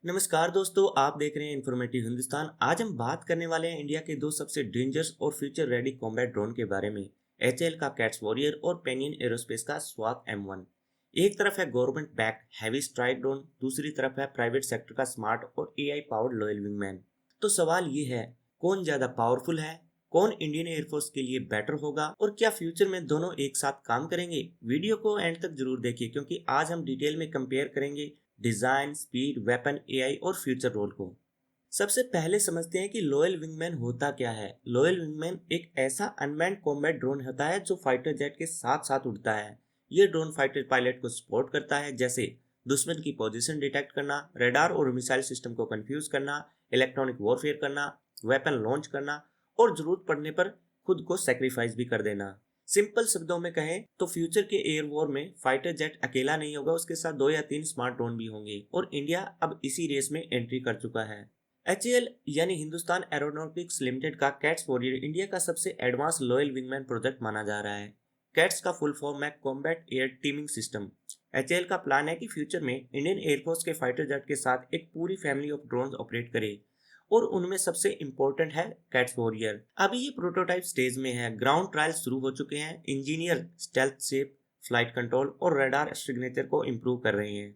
नमस्कार दोस्तों, आप देख रहे हैं इन्फॉर्मेटिव हिंदुस्तान। आज हम बात करने वाले हैं इंडिया के दो सबसे डेंजरस और फ्यूचर रेडी कॉम्बैट ड्रोन के बारे में। एचएएल का कैट्स वॉरियर और पेनियन एरोस्पेस का स्वात M1। एक तरफ है government back heavy strike drone, दूसरी तरफ है प्राइवेट सेक्टर का स्मार्ट और एआई पावर्ड लॉयल विंगमैन। तो सवाल ये है, कौन ज्यादा पावरफुल है, कौन इंडियन एयरफोर्स के लिए बेटर होगा और क्या फ्यूचर में दोनों एक साथ काम करेंगे। वीडियो को एंड तक जरूर देखिए क्योंकि आज हम डिटेल में कंपेयर करेंगे डिजाइन, स्पीड, वेपन, एआई और फ्यूचर रोल को। सबसे पहले समझते हैं कि लॉयल विंगमैन होता क्या है। लॉयल विंगमैन एक ऐसा अनमैन्ड कॉम्बैट ड्रोन होता है जो फाइटर जेट के साथ साथ उड़ता है। ये ड्रोन फाइटर पायलट को सपोर्ट करता है, जैसे दुश्मन की पोजीशन डिटेक्ट करना, रडार और मिसाइल सिस्टम को कंफ्यूज करना, इलेक्ट्रॉनिक वॉरफेयर करना, वेपन लॉन्च करना और जरूरत पड़ने पर खुद को सेक्रीफाइस भी कर देना। सिंपल शब्दों में कहें तो फ्यूचर के एयर वॉर में फाइटर जेट अकेला नहीं होगा, उसके साथ 2 या 3 स्मार्ट ड्रोन भी होंगे और इंडिया अब इसी रेस में एंट्री कर चुका है। एचएएल यानी हिंदुस्तान एरोनॉटिक्स लिमिटेड का कैट्स वॉरियर इंडिया का सबसे एडवांस लॉयल विंगमैन प्रोजेक्ट माना जा रहा है। कैट्स का फुल फॉर्म है combat air teeming system. HAL का प्लान है कि फ्यूचर में इंडियन एयरफोर्स के फाइटर जेट के साथ एक पूरी फैमिली ऑफ ड्रोन ऑपरेट करे और उनमें सबसे इम्पोर्टेंट है कैट्स वॉरियर। अभी ये प्रोटोटाइप स्टेज में है, ग्राउंड ट्रायल शुरू हो चुके हैं। Engineer stealth shape, flight control और रडार सिग्नेचर को इम्प्रूव कर रहे हैं।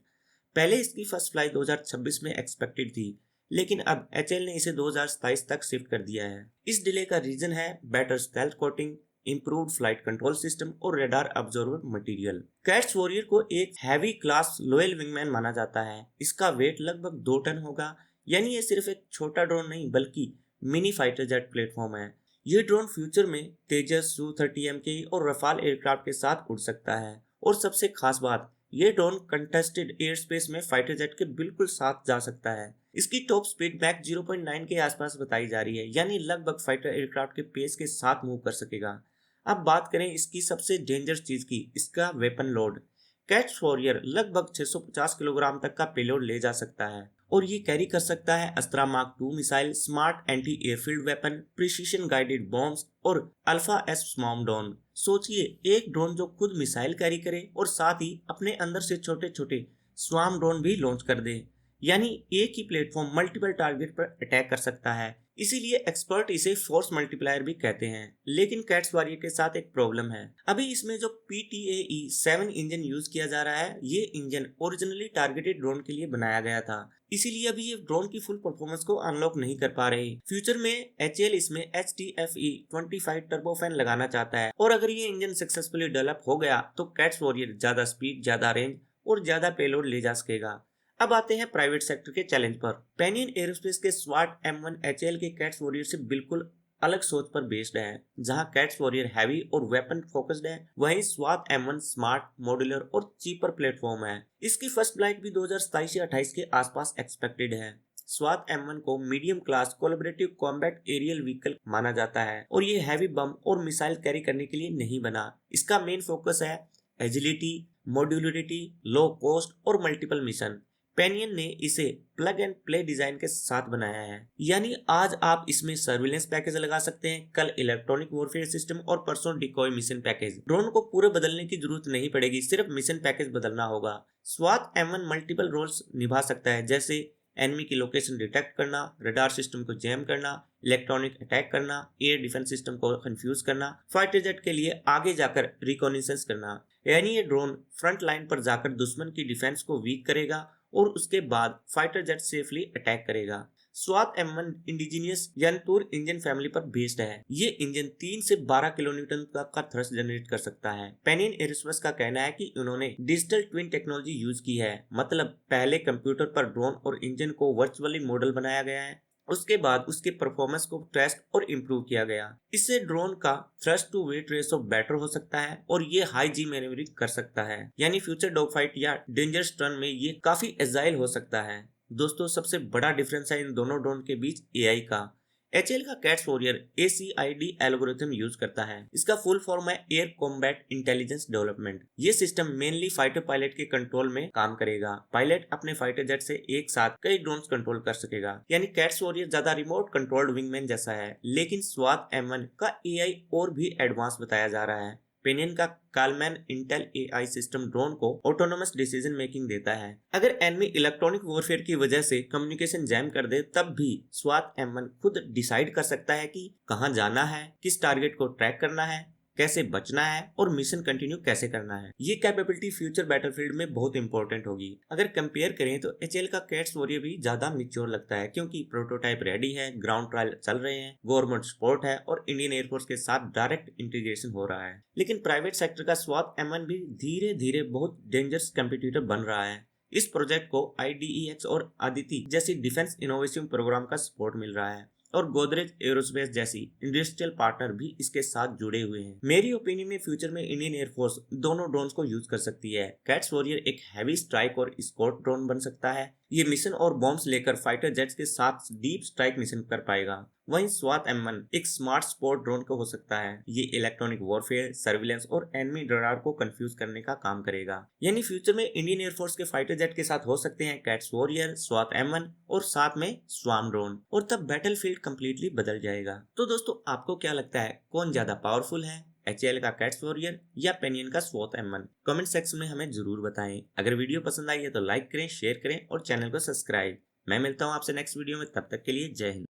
पहले इसकी फर्स्ट फ्लाइट 2026 में एक्सपेक्टेड थी, लेकिन अब एचएएल ने इसे 2027 तक शिफ्ट कर दिया है। इस डिले का रीजन है better stealth coating, improved flight control system और radar observer material. CATS Warrior को एक हैवी क्लास लॉयल विंगमैन माना जाता है। इसका वेट लगभग 2 टन होगा, यानी ये सिर्फ एक छोटा ड्रोन नहीं बल्कि मिनी फाइटर जेट प्लेटफॉर्म है। ये ड्रोन फ्यूचर में तेजस Su-30 MK और रफाल एयरक्राफ्ट के साथ उड़ सकता है। और सबसे खास बात, ये ड्रोन कंटेस्टेड एयर स्पेस में फाइटर जेट के बिल्कुल साथ जा सकता है। इसकी टॉप स्पीड मैक 0.9 के आसपास बताई जा रही है, यानी लगभग फाइटर एयरक्राफ्ट के पेस के साथ मूव कर सकेगा। अब बात करें इसकी सबसे डेंजरस चीज की, इसका वेपन लोड। कैट्स वॉरियर लगभग 650 किलोग्राम तक का पेलोड ले जा सकता है और ये कैरी कर सकता है अस्त्रा mark 2 missile, smart anti airfield weapon, precision guided bombs और अल्फा एस स्मॉर्म ड्रोन। सोचिए, एक ड्रोन जो खुद मिसाइल कैरी करे और साथ ही अपने अंदर से छोटे छोटे स्वार्म ड्रोन भी लॉन्च कर दे, यानी एक ही प्लेटफॉर्म मल्टीपल टारगेट पर अटैक कर सकता है। इसीलिए एक्सपर्ट इसे फोर्स मल्टीप्लायर भी कहते हैं। लेकिन कैट्स वॉरियर के साथ एक प्रॉब्लम है। अभी इसमें जो PTAE 7 इंजन यूज किया जा रहा है, ये इंजन ओरिजिनली टारगेटेड ड्रोन के लिए बनाया गया था, इसीलिए अभी ये ड्रोन की फुल परफॉर्मेंस को अनलॉक नहीं कर पा रहे। फ्यूचर में एचएएल इसमें HTFE-25 टर्बोफैन लगाना चाहता है और अगर ये इंजन सक्सेसफुली डेवलप हो गया तो कैट्स वॉरियर ज्यादा स्पीड, ज्यादा रेंज और ज्यादा पेलोड ले जा सकेगा। अब आते हैं प्राइवेट सेक्टर के चैलेंज पर। पेनियन एरोस्पेस के स्वाट M1 एचएएल के कैट्स वॉरियर से बिल्कुल अलग सोच पर बेस्ड है। जहां कैट्स वॉरियर हैवी और वेपन फोकस्ड है, वहीं स्वात M1 स्मार्ट, मॉड्यूलर और चीपर प्लेटफॉर्म है। इसकी फर्स्ट फ्लाइट भी 2027 या 28 के आसपास एक्सपेक्टेड है। स्वात M1 को medium class collaborative combat aerial vehicle माना जाता है और ये हैवी बम और मिसाइल कैरी करने के लिए नहीं बना। इसका मेन फोकस है एजिलिटी, मॉड्यूलरिटी, लो कॉस्ट और मल्टीपल मिशन। पेनियन ने इसे प्लग एंड प्ले डिजाइन के साथ बनाया है, यानी आज आप इसमें सर्विलेंस पैकेज लगा सकते हैं, कल इलेक्ट्रॉनिक वॉरफेयर सिस्टम और परसों डिकॉय मिशन पैकेज। ड्रोन को पूरे बदलने की जरूरत नहीं पड़ेगी, सिर्फ मिशन पैकेज बदलना होगा। स्वात M1 मल्टीपल रोल्स निभा सकता है, जैसे एनिमी की लोकेशन डिटेक्ट करना, रडार सिस्टम को जैम करना, इलेक्ट्रॉनिक अटैक करना, एयर डिफेंस सिस्टम को कंफ्यूज करना, फाइटर जेट के लिए आगे जाकर रिकॉनिसेंस करना। यानी ये ड्रोन फ्रंट लाइन पर जाकर दुश्मन की डिफेंस को वीक करेगा और उसके बाद फाइटर जेट सेफली अटैक करेगा। स्वात M1 इंडिजीनियस यंतूर इंजन फैमिली पर बेस्ड है। ये इंजन 3 से 12 किलोन्यूटन तक का थ्रस्ट जनरेट कर सकता है। पेनियन एरोस्पेस का कहना है कि उन्होंने डिजिटल ट्विन टेक्नोलॉजी यूज की है, मतलब पहले कंप्यूटर पर ड्रोन और इंजन को वर्चुअली मॉडल बनाया गया है, उसके बाद उसके परफॉर्मेंस को टेस्ट और इम्प्रूव किया गया। इससे ड्रोन का thrust to weight ratio better हो सकता है और ये हाई जी मैनेवरिंग कर सकता है, यानी फ्यूचर डॉग फाइट या डेंजरस टर्न में ये काफी एजाइल हो सकता है। दोस्तों, सबसे बड़ा डिफरेंस है इन दोनों ड्रोन के बीच एआई का। एचएएल का cats warrior ACID algorithm use करता है। इसका फुल फॉर्म है एयर कॉम्बैट इंटेलिजेंस डेवलपमेंट। ये सिस्टम मेनली फाइटर पायलट के कंट्रोल में काम करेगा। पायलट अपने फाइटर जेट से एक साथ कई ड्रोन्स कंट्रोल कर सकेगा, यानी कैट्स वॉरियर ज्यादा रिमोट कंट्रोल्ड विंगमैन जैसा है। लेकिन स्वात M1 का एआई और भी एडवांस बताया जा रहा है। पेनियन का कालमैन इंटेल एआई सिस्टम ड्रोन को ऑटोनोमस डिसीजन मेकिंग देता है। अगर एनिमी इलेक्ट्रॉनिक वॉरफेयर की वजह से कम्युनिकेशन जैम कर दे तब भी स्वात M1 खुद डिसाइड कर सकता है कि कहां जाना है, किस टारगेट को ट्रैक करना है, कैसे बचना है और मिशन कंटिन्यू कैसे करना है। ये कैपेबिलिटी फ्यूचर बैटलफील्ड में बहुत इंपॉर्टेंट होगी। अगर कंपेयर करें तो एचएल का कैट्स वॉरियर भी ज्यादा मिच्योर लगता है, क्योंकि प्रोटोटाइप रेडी है, ग्राउंड ट्रायल चल रहे हैं, गवर्नमेंट सपोर्ट है और इंडियन एयरफोर्स के साथ डायरेक्ट इंटीग्रेशन हो रहा है। लेकिन प्राइवेट सेक्टर का स्वात M1 भी धीरे धीरे बहुत डेंजरस कंपिटिटर बन रहा है। इस प्रोजेक्ट को IDEX और आदिति जैसी डिफेंस इनोवेशन प्रोग्राम का सपोर्ट मिल रहा है और गोदरेज एरोस्पेस जैसी इंडस्ट्रियल पार्टनर भी इसके साथ जुड़े हुए हैं। मेरी ओपिनियन में फ्यूचर में इंडियन एयरफोर्स दोनों ड्रोन्स को यूज कर सकती है। कैट्स वॉरियर एक हैवी स्ट्राइक और स्कॉट ड्रोन बन सकता है। ये मिशन और बॉम्ब्स लेकर फाइटर जेट्स के साथ डीप स्ट्राइक मिशन कर पाएगा। वहीं स्वात M1 एक स्मार्ट स्पॉट ड्रोन का हो सकता है। ये इलेक्ट्रॉनिक वॉरफेयर, सर्विलेंस और एनिमी रडार को कंफ्यूज करने का काम करेगा। यानी फ्यूचर में इंडियन एयरफोर्स के फाइटर जेट के साथ हो सकते हैं कैट्स वॉरियर, स्वात M1 और साथ में स्वार्म ड्रोन, और तब बैटलफील्ड कंप्लीटली बदल जाएगा। तो दोस्तों, आपको क्या लगता है, कौन ज्यादा पावरफुल है, HAL का कैट्स वॉरियर या पेनियन का स्वात M1? कमेंट सेक्शन में हमें जरूर बताएं। अगर वीडियो पसंद आई है तो लाइक करें, शेयर करें और चैनल को सब्सक्राइब। मैं मिलता हूं आपसे नेक्स्ट वीडियो में, तब तक के लिए जय हिंद।